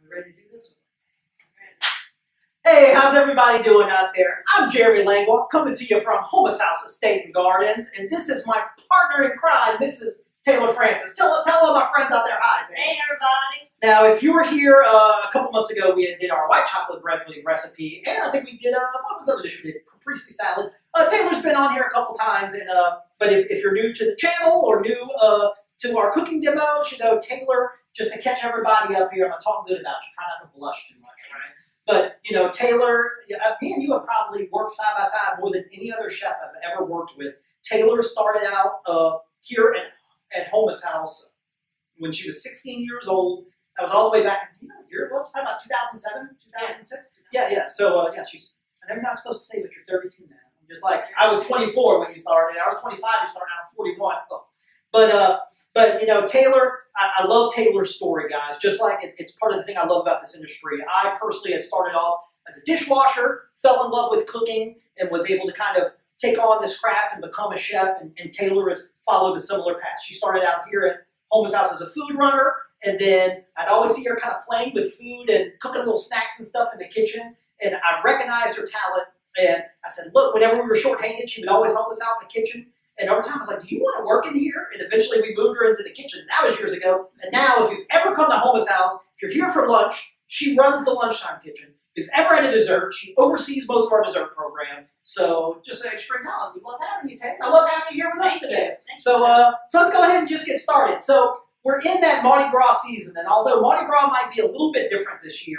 We ready to do this? Hey, how's everybody doing out there? I'm Jeremy Langlois, coming to you from Houmas House Estate and Gardens, and this is my partner in crime, Mrs. Taylor Francis. Tell all my friends out there hi. Hey, everybody. Now, if you were here a couple months ago, we did our white chocolate bread pudding recipe, and I think we did, what was the other dish we did? Caprese salad. Taylor's been on here a couple times, and but if you're new to the channel or new to our cooking demos, you know, Taylor, just to catch everybody up here, I'm going to talk good about you. Try not to blush too much, all right? But, you know, Taylor, me and you have probably worked side by side more than any other chef I've ever worked with. Taylor started out here at Houmas House when she was 16 years old. That was all the way back, you know, year it was, probably about 2007, 2006? Yeah. So, yeah, I know you're not supposed to say, but you're 32 now. I'm just like, I was 24 when you started. I was 25, you started out at 41. But, you know, Taylor, I love Taylor's story, guys. Just like it's part of the thing I love about this industry. I personally had started off as a dishwasher, fell in love with cooking, and was able to kind of take on this craft and become a chef, and Taylor has followed a similar path. She started out here at Houmas House as a food runner, and then I'd always see her kind of playing with food and cooking little snacks and stuff in the kitchen, and I recognized her talent, and I said, look, whenever we were shorthanded, she would always help us out in the kitchen. And over time, I was like, do you want to work in here? And eventually we moved her into the kitchen. That was years ago. And now, if you've ever come to Houmas House, if you're here for lunch, she runs the lunchtime kitchen. If you've ever had a dessert, she oversees most of our dessert program. So just an extra talent. We love having you, Taylor. I love having you here with us today. So let's go ahead and just get started. So we're in that Mardi Gras season. And although Mardi Gras might be a little bit different this year,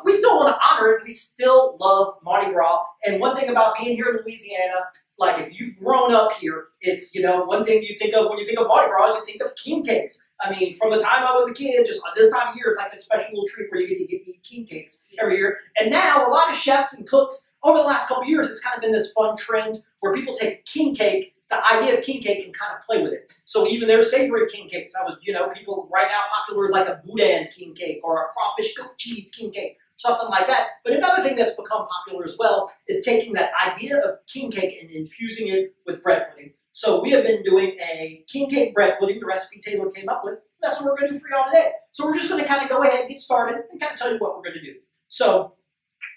we still want to honor it. We still love Mardi Gras. And one thing about being here in Louisiana, like if you've grown up here, it's, you know, one thing you think of when you think of Mardi Gras, you think of king cakes. I mean, from the time I was a kid, just this time of year, it's like a special little treat where you get to eat king cakes every year. And now a lot of chefs and cooks over the last couple of years, it's kind of been this fun trend where people take king cake, the idea of king cake, and kind of play with it. So even their savory king cakes, you know, people right now popular is like a boudin king cake or a crawfish goat cheese king cake, something like that. But another thing that's become popular as well is taking that idea of king cake and infusing it with bread pudding. So we have been doing a king cake bread pudding, the recipe Taylor came up with. That's what we're going to do for y'all today. So we're just going to kind of go ahead and get started and kind of tell you what we're going to do. So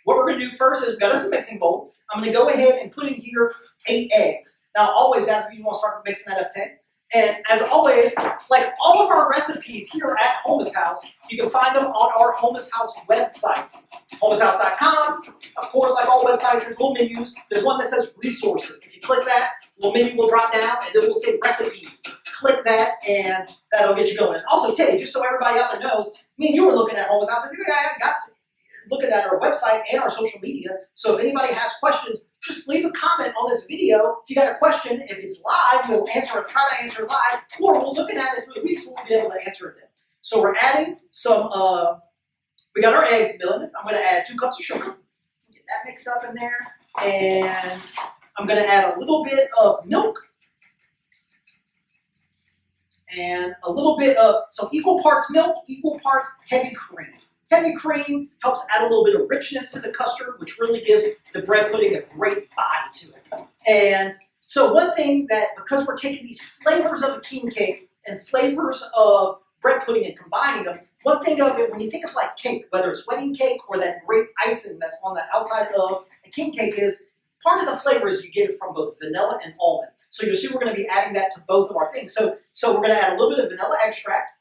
what we're going to do first is we've got us a mixing bowl. I'm going to go ahead and put in here 8 eggs. Now always, guys, if you want to start mixing that up 10. And as always, like all of our recipes here at Houmas House, you can find them on our Houmas House website, houmashouse.com. Of course, like all websites, there's little menus. There's one that says resources. If you click that, the little menu will drop down, and it will say recipes. Click that, and that'll get you going. And also, Tay, just so everybody out there knows, me and you were looking at Houmas House, and I got looking at our website and our social media. So if anybody has questions, just leave a comment on this video. If you got a question, if it's live, we'll answer it, try to answer it live, or we'll look at it through the week, so we'll be able to answer it then. So we're adding some, we got our eggs milling. I'm going to add 2 cups of sugar. Get that mixed up in there. And I'm going to add a little bit of milk. And a little bit of, so equal parts milk, equal parts heavy cream. Heavy cream helps add a little bit of richness to the custard, which really gives the bread pudding a great body to it. And so one thing that, because we're taking these flavors of a king cake and flavors of bread pudding and combining them, one thing of it, when you think of like cake, whether it's wedding cake or that great icing that's on the outside of a king cake, is part of the flavors you get from both vanilla and almond. So you'll see we're going to be adding that to both of our things. So we're going to add a little bit of vanilla extract.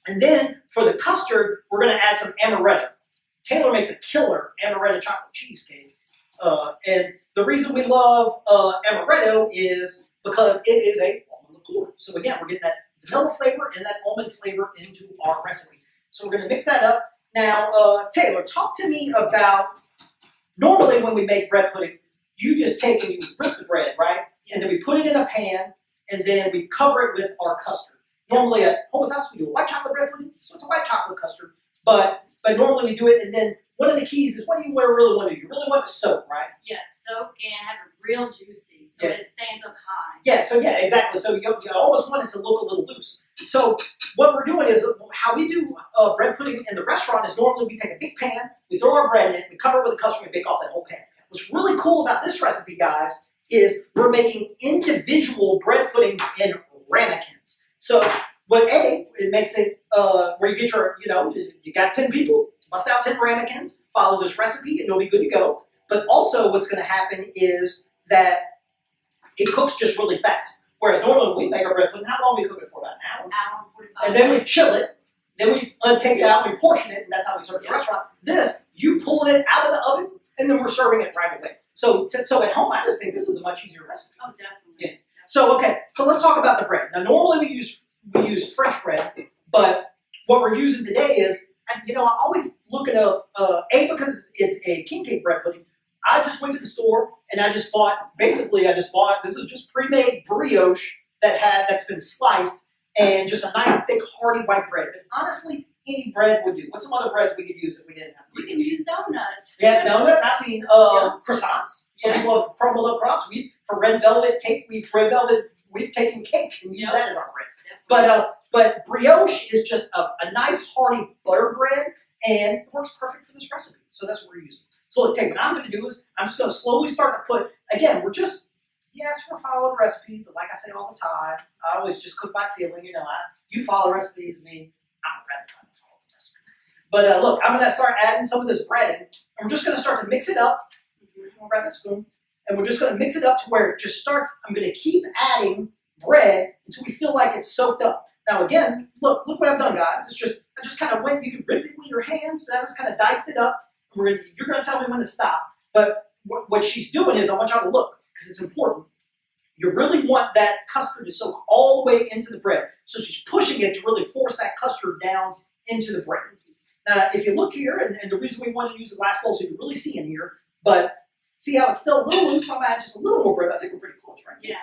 And then for the custard, we're going to add some amaretto. Taylor makes a killer amaretto chocolate cheesecake. And the reason we love amaretto is because it is a almond liqueur. So again, we're getting that vanilla flavor and that almond flavor into our recipe. So we're going to mix that up. Now, Taylor, talk to me about, normally when we make bread pudding, you just take and you rip the bread, right? Yes. And then we put it in a pan, and then we cover it with our custard. Normally at Houmas House, we do a white chocolate bread pudding, so it's a white chocolate custard. But normally we do it, and then one of the keys is what do you really want to do? You really want to soak, right? Yes, soak and have it real juicy so it stands up high. Yeah, so yeah, exactly. So you always want it to look a little loose. So what we're doing is, how we do bread pudding in the restaurant is normally we take a big pan, we throw our bread in it, we cover it with a custard, and we bake off that whole pan. What's really cool about this recipe, guys, is we're making individual bread puddings in ramekins. So It makes it where you get your, you got 10 people, bust out 10 ramekins, follow this recipe, and you'll be good to go. But also what's going to happen is that it cooks just really fast. Whereas normally when we make our bread pudding, how long do we cook it for? About an hour? Hour and 45 And then we chill it. Then we take it out, we portion it, and that's how we serve it in the restaurant. This, you pulling it out of the oven, and then we're serving it right away. So at home, I just think this is a much easier recipe. Oh, definitely. Yeah. So let's talk about the bread. Now, normally we use French bread, but what we're using today is, I always look at because it's a king cake bread pudding. I just went to the store and I just bought. This is just pre-made brioche that's been sliced. And just a nice, thick, hearty white bread. But honestly, any bread would do. What's some other breads we could use if we didn't have We can use donuts. Yeah, donuts. I've seen croissants. Some people have crumbled up croissants. For red velvet cake, we've taken cake and used that as our bread. But brioche is just a nice, hearty butter bread, and it works perfect for this recipe. So that's what we're using. So look, what I'm going to do is I'm just going to slowly start to put, again, yes, we're following the recipe, but like I say all the time, I always just cook by feeling. You follow recipes, I'm rather not follow the recipe. But look, I'm going to start adding some of this bread in, and we're just going to start to mix it up. We'll grab that spoon, and we're just going to mix it up to where I'm going to keep adding bread until we feel like it's soaked up. Now again, look what I've done, guys. I just kind of went, you can rip it with your hands, but I just kind of diced it up. You're going to tell me when to stop. But what she's doing is, I want y'all to look, because it's important. You really want that custard to soak all the way into the bread. So she's pushing it to really force that custard down into the bread. Now, if you look here, and the reason we want to use the glass bowl so you can really see in here, but see how it's still a little loose, so I'm going to add just a little more bread. I think we're pretty close, right? Yeah.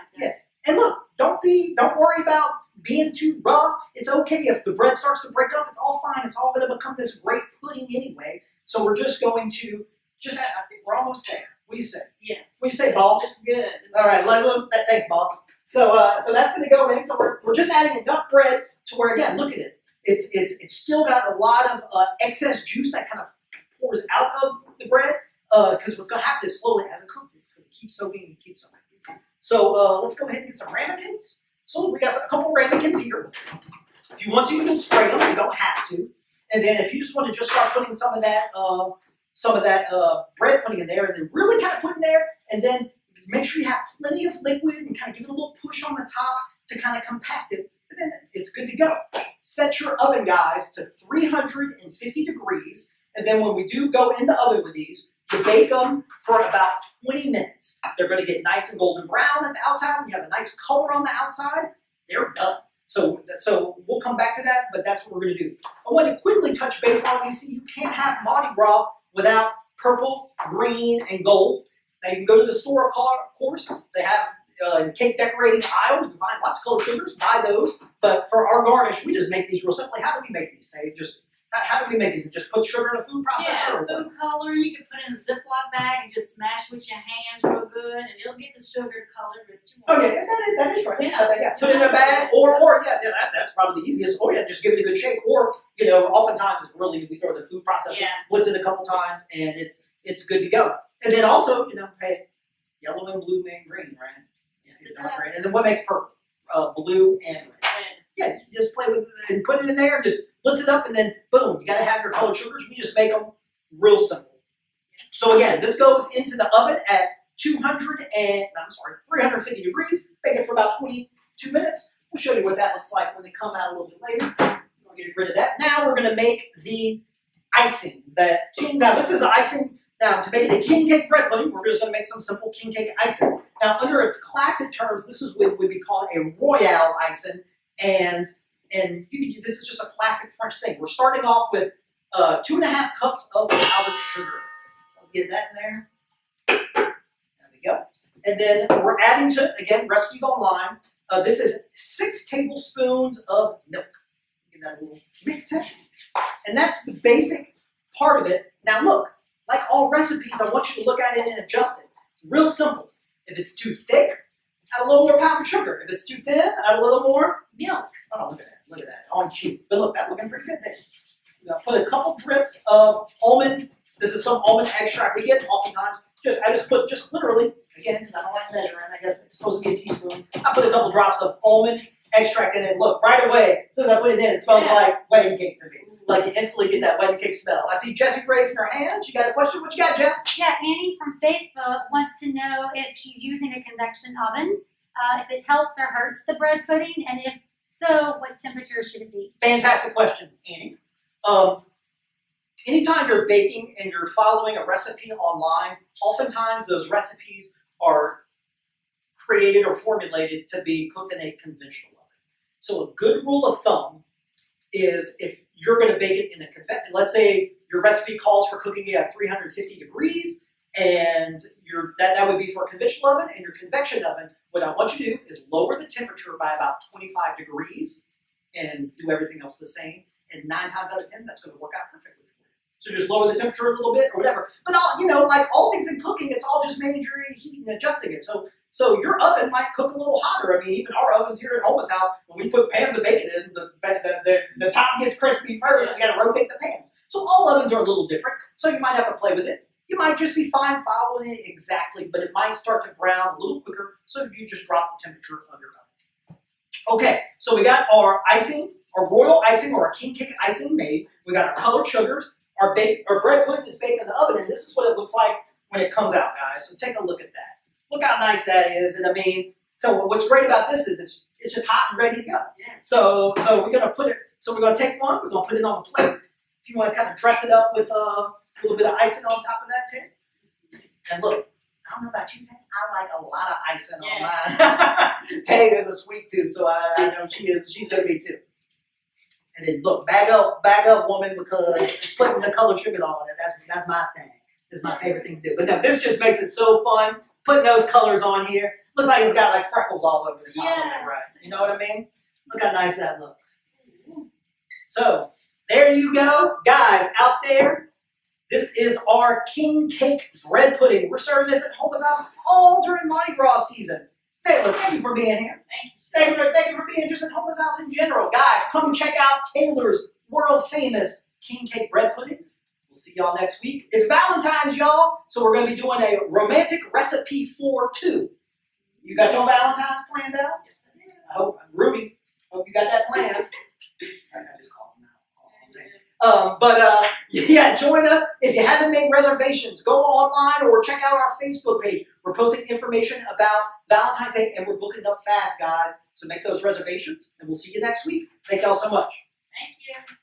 And look, don't worry about being too rough. It's okay if the bread starts to break up. It's all fine. It's all going to become this great pudding anyway. So we're just going to add, I think we're almost there. What do you say? Yes. What do you say, Boss? That's good. All right, thanks, Boss. So that's going to go in. So we're just adding enough bread to where, again, look at it. It's still got a lot of excess juice that kind of pours out of the bread. Because what's going to happen is slowly as it cooks, it's going to keep soaking and keep soaking. So let's go ahead and get some ramekins. So we got a couple ramekins here. If you want to, you can spray them. You don't have to. And then if you just want to just start putting some of that bread pudding in there, and then really kind of put in there, and then make sure you have plenty of liquid and kind of give it a little push on the top to kind of compact it, and then it's good to go. Set your oven, guys, to 350 degrees, and then when we do go in the oven with these, you bake them for about 20 minutes. They're going to get nice and golden brown at the outside. When you have a nice color on the outside, they're done. So we'll come back to that, but that's what we're going to do. I want to quickly touch base on, you see, you can't have Mardi Gras without purple, green, and gold. Now you can go to the store, of course. They have in the cake decorating aisle. You can find lots of colored sugars. Buy those. But for our garnish, we just make these real simply. How do we make these, Tay? How do we make these? Just put sugar in a food processor? Yeah, food color. You can put it in a Ziploc bag and just smash with your hands real good, and it'll get the sugar colored that you want. Oh yeah, that is right. Yeah. Put it in a bag, or that's probably the easiest. Or just give it a good shake. Or oftentimes it's really easy. We throw it in the food processor, blitz it a couple times, and it's good to go. And then also, hey, yellow and blue make green, right? Yes, it does. And then what makes purple? Blue and red. Yeah, you just play with it and put it in there, and just blitz it up, and then boom, you gotta have your colored sugars. We just make them real simple. So again, this goes into the oven at 350 degrees. Bake it for about 22 minutes. We'll show you what that looks like when they come out a little bit later. We'll get rid of that. Now we're gonna make the icing. Now this is the icing. Now to make it a king cake bread pudding, we're just gonna make some simple king cake icing. Now under its classic terms, this is what would be called a royale icing. And this is just a classic French thing. We're starting off with 2.5 cups of powdered sugar. So let's get that in there. There we go. And then we're adding to, again, recipes online. This is 6 tablespoons of milk. Give that a little mix in. And that's the basic part of it. Now look, like all recipes, I want you to look at it and adjust it. Real simple. If it's too thick, add a little more powdered sugar. If it's too thin, add a little more milk. Oh, look at that. Look at that. On cue. But look, that's looking pretty good there. We're going to put a couple drips of almond. This is some almond extract we get oftentimes. I just put literally, again, I don't like measuring. I guess it's supposed to be a teaspoon. I put a couple drops of almond extract, and then look, right away, as soon as I put it in, it smells like wedding cake to me. Like you instantly get that wedding cake smell. I see Jessie raising her hand. She got a question. What you got, Jess? Yeah, Annie from Facebook wants to know if she's using a convection oven, if it helps or hurts the bread pudding, and if so, what temperature should it be? Fantastic question, Annie. Anytime you're baking and you're following a recipe online, oftentimes those recipes are created or formulated to be cooked in a conventional oven. So a good rule of thumb is if you're going to bake it in a conventional, let's say your recipe calls for cooking it at 350 degrees, and that would be for a conventional oven, and your convection oven, what I want you to do is lower the temperature by about 25 degrees and do everything else the same, and 9 times out of 10, that's going to work out perfectly for you. So just lower the temperature a little bit or whatever. But like all things in cooking, it's all just managing your heat and adjusting it. So your oven might cook a little hotter. I mean, even our ovens here at Houmas house, when we put pans of bacon in, the top gets crispy first, and we got to rotate the pans. So all ovens are a little different, so you might have to play with it. You might just be fine following it exactly, but it might start to brown a little quicker, so you just drop the temperature of your oven. Okay, so we got our icing, our royal icing or our king cake icing made. We got our colored sugars. Our bread pudding is baked in the oven, and this is what it looks like when it comes out, guys. So take a look at that. Look how nice that is, and I mean, so what's great about this is it's just hot and ready to go. Yeah. So we're gonna put it. So we're gonna take one. We're gonna put it on a plate. If you want to kind of dress it up with a little bit of icing on top of that too. And look, I don't know about you, Tay. I like a lot of icing on mine. Tay is a sweet tooth, so I know she's gonna be too. And then look, bag up, woman, because putting the colored sugar on it, that's my thing. It's my favorite thing to do. But no, this just makes it so fun. Putting those colors on here. Looks like it's got like freckles all over the top of it, right? You know what I mean? Look how nice that looks. So, there you go. Guys, out there, this is our king cake bread pudding. We're serving this at Houmas house all during Mardi Gras season. Taylor, thank you for being here. Thank you for being just at Houmas house in general. Guys, come check out Taylor's world famous king cake bread pudding. We'll see y'all next week. It's Valentine's, y'all, so we're going to be doing a romantic recipe for 2. You got your Valentine's planned out? Yes, I do. I hope, Ruby, hope you got that planned. I just called him out. Yeah, join us. If you haven't made reservations, go online or check out our Facebook page. We're posting information about Valentine's Day, and we're booking up fast, guys. So make those reservations, and we'll see you next week. Thank y'all so much. Thank you.